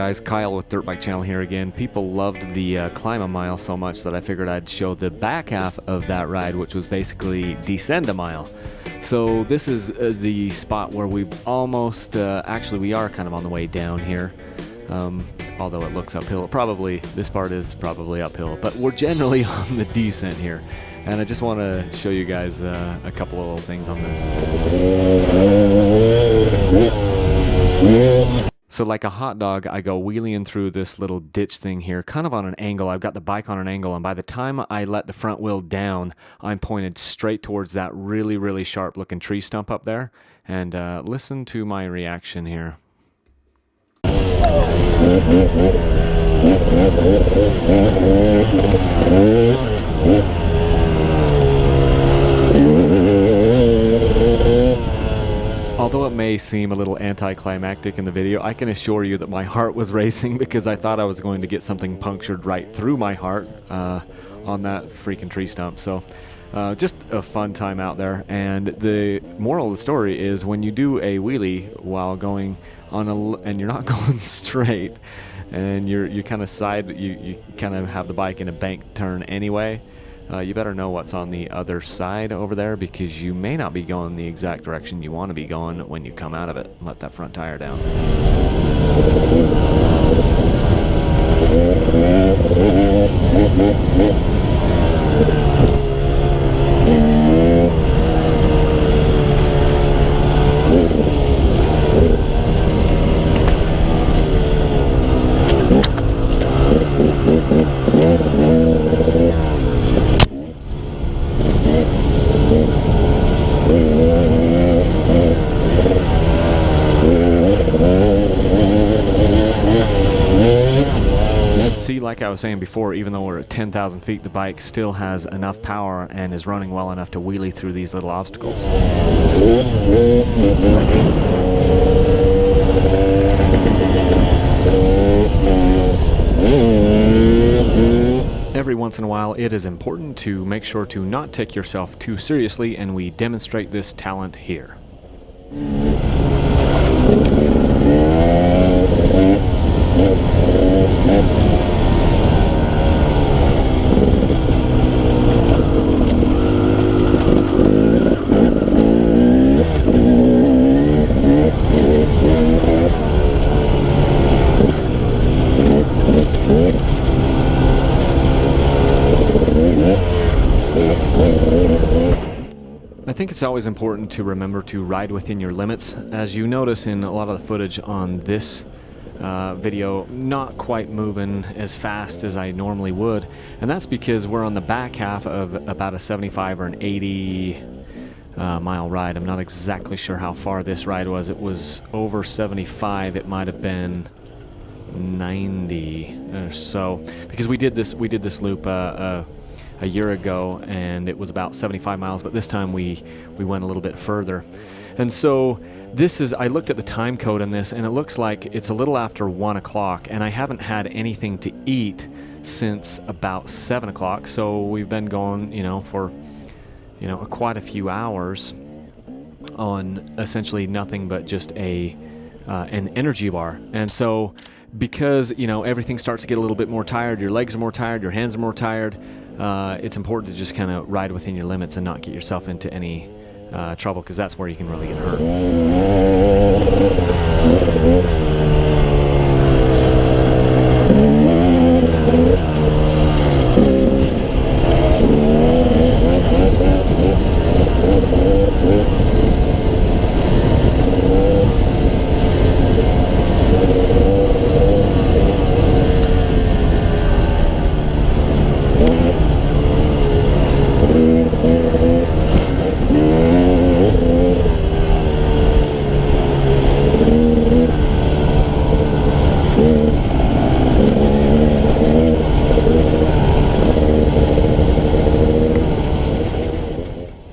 guys, Kyle with Dirt Bike Channel here again. People loved the climb a mile so much that I figured I'd show the back half of that ride, which was basically descend a mile. So this is the spot where we've almost, actually we are kind of on the way down here. Although it looks uphill. This part is probably uphill, but we're generally on the descent here. And I just want to show you guys a couple of little things on this. So like a hot dog, I go wheeling through this little ditch thing here, kind of on an angle. I've got the bike on an angle, and by the time I let the front wheel down, I'm pointed straight towards that really, really sharp looking tree stump up there. And listen to my reaction here. Although it may seem a little anticlimactic in the video, I can assure you that my heart was racing because I thought I was going to get something punctured right through my heart on that freaking tree stump. So just a fun time out there. And the moral of the story is when you do a wheelie while going on and you're not going straight and you kind of you kind of have the bike in a bank turn anyway, you better know what's on the other side over there, because you may not be going the exact direction you want to be going when you come out of it. Let that front tire down. See, like I was saying before, even though we're at 10,000 feet, the bike still has enough power and is running well enough to wheelie through these little obstacles. Every once in a while, it is important to make sure to not take yourself too seriously, and we demonstrate this talent here. I think it's always important to remember to ride within your limits. As you notice in a lot of the footage on this video, not quite moving as fast as I normally would, and that's because we're on the back half of about a 75 or an 80 mile ride. I'm not exactly sure how far this ride was. It was over 75. It might have been 90 or so, because we did this loop a year ago, and it was about 75 miles, but this time we went a little bit further. And so this is, I looked at the time code on this, and it looks like it's a little after 1 o'clock, and I haven't had anything to eat since about 7 o'clock. So we've been going, for quite a few hours on essentially nothing but just an energy bar. And so because everything starts to get a little bit more tired, your legs are more tired, your hands are more tired, it's important to just kind of ride within your limits and not get yourself into any trouble, because that's where you can really get hurt.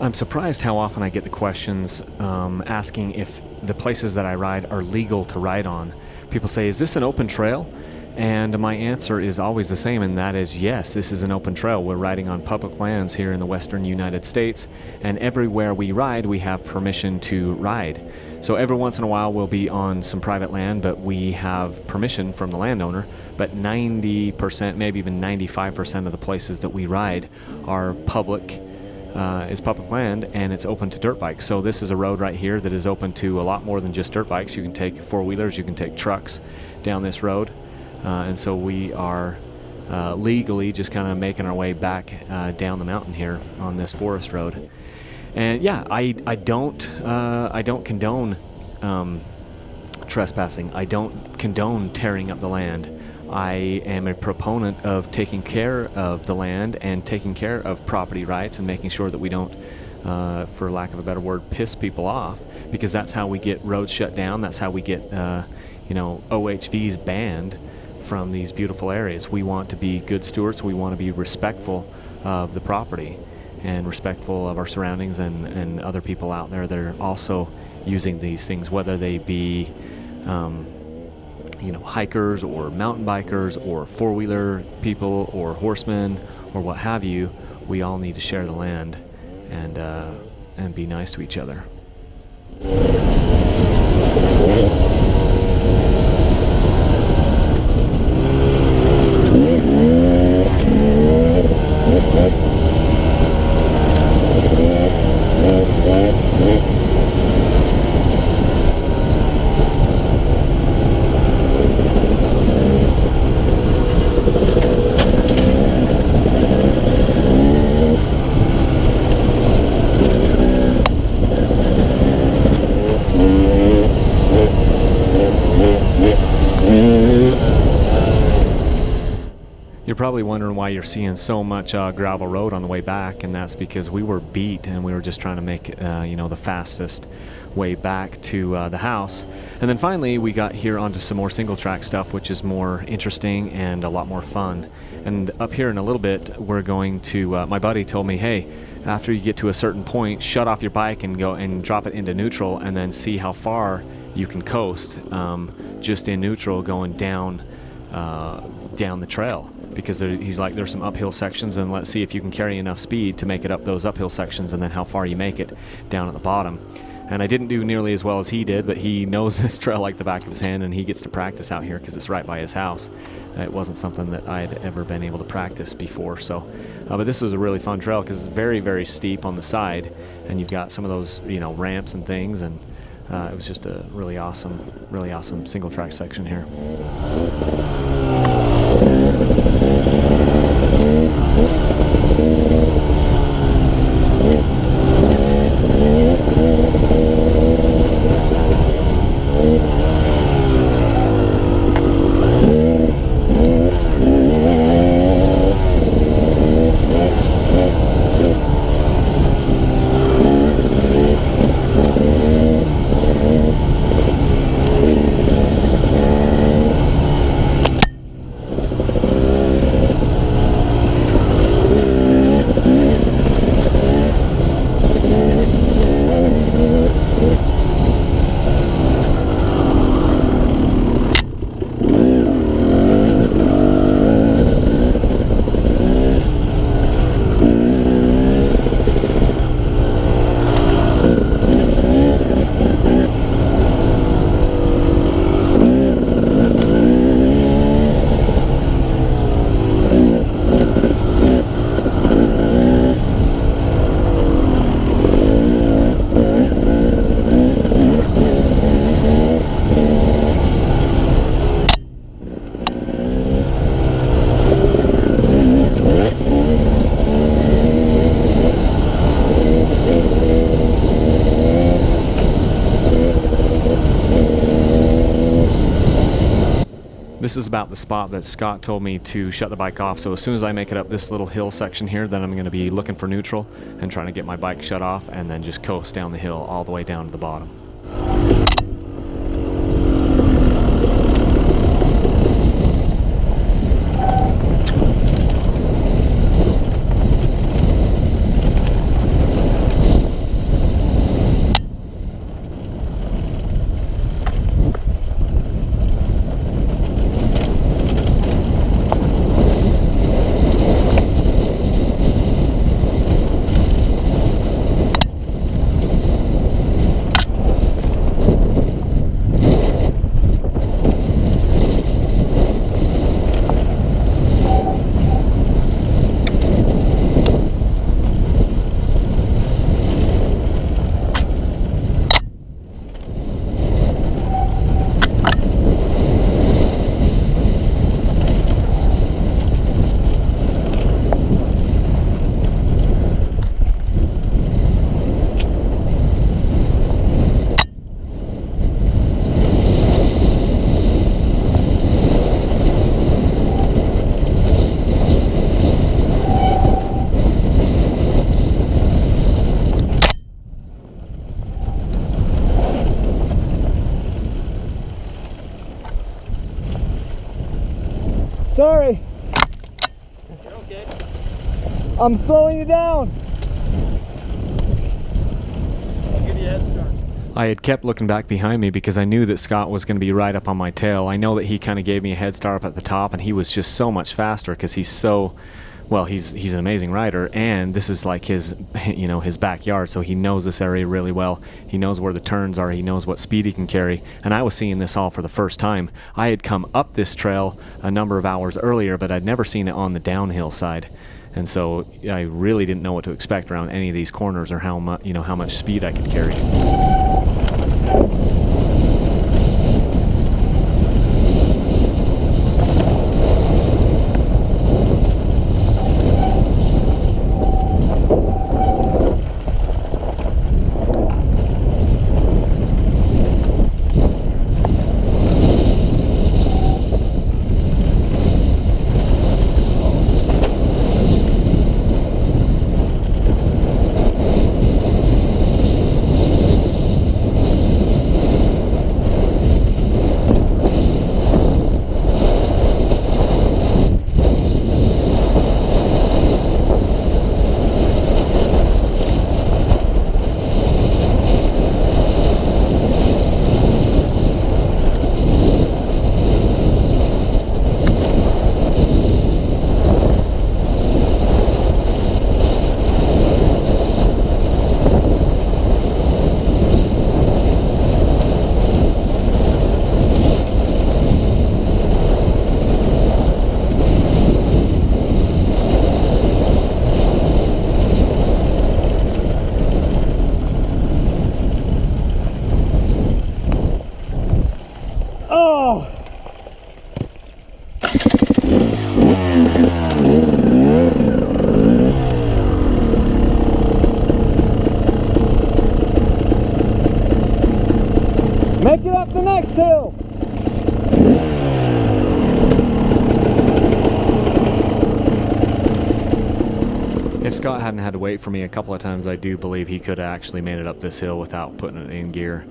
I'm surprised how often I get the questions asking if the places that I ride are legal to ride on. People say, is this an open trail? And my answer is always the same, and that is yes, this is an open trail. We're riding on public lands here in the western United States, and everywhere we ride, we have permission to ride. So every once in a while, we'll be on some private land, but we have permission from the landowner. But 90%, maybe even 95% of the places that we ride are public. Is public land, and it's open to dirt bikes. So this is a road right here that is open to a lot more than just dirt bikes. You can take four-wheelers, you can take trucks down this road. And so we are legally just kind of making our way back down the mountain here on this forest road. And yeah, I don't condone trespassing. I don't condone tearing up the land. I am a proponent of taking care of the land and taking care of property rights and making sure that we don't, for lack of a better word, piss people off, because that's how we get roads shut down. That's how we get, OHVs banned from these beautiful areas. We want to be good stewards. We want to be respectful of the property and respectful of our surroundings and other people out there that are also using these things, whether they be hikers or mountain bikers or four-wheeler people or horsemen or what have you. We all need to share the land and be nice to each other. You're probably wondering why you're seeing so much gravel road on the way back, and that's because we were beat and we were just trying to make the fastest way back to the house. And then finally we got here onto some more single track stuff, which is more interesting and a lot more fun. And up here in a little bit we're going to my buddy told me, hey, after you get to a certain point, shut off your bike and go and drop it into neutral and then see how far you can coast just in neutral going down the trail. Because he's like, there's some uphill sections, and let's see if you can carry enough speed to make it up those uphill sections, and then how far you make it down at the bottom. And I didn't do nearly as well as he did, but he knows this trail like the back of his hand, and he gets to practice out here because it's right by his house. It wasn't something that I had ever been able to practice before. So, but this is a really fun trail because it's very, very steep on the side, and you've got some of those ramps and things, and it was just a really awesome single track section here. This is about the spot that Scott told me to shut the bike off. So as soon as I make it up this little hill section here, then I'm going to be looking for neutral and trying to get my bike shut off and then just coast down the hill all the way down to the bottom. Sorry. You're okay. I'm slowing you down. I'll give you a head start. I had kept looking back behind me because I knew that Scott was going to be right up on my tail. I know that he kind of gave me a head start up at the top, and he was just so much faster because he's so, well, he's an amazing rider, and this is like his, you know, his backyard, so he knows this area really well. He knows where the turns are. He knows what speed he can carry, and I was seeing this all for the first time. I had come up this trail a number of hours earlier, but I'd never seen it on the downhill side. And so I really didn't know what to expect around any of these corners or how much, you know, how much speed I could carry. Make it up the next hill. If Scott hadn't had to wait for me a couple of times, I do believe he could have actually made it up this hill without putting it in gear.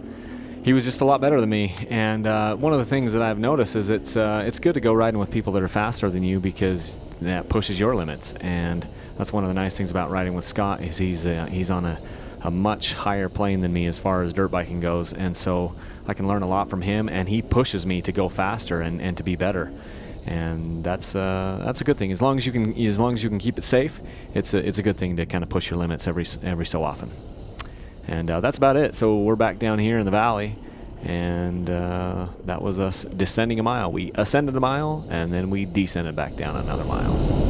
He was just a lot better than me, and one of the things that I've noticed is it's good to go riding with people that are faster than you because that pushes your limits, and that's one of the nice things about riding with Scott is he's on a much higher plane than me as far as dirt biking goes, and so I can learn a lot from him, and he pushes me to go faster and to be better. And that's a good thing. As long as you can keep it safe, it's a good thing to kind of push your limits every so often. And that's about it. So we're back down here in the valley, and that was us descending a mile. We ascended a mile, and then we descended back down another mile.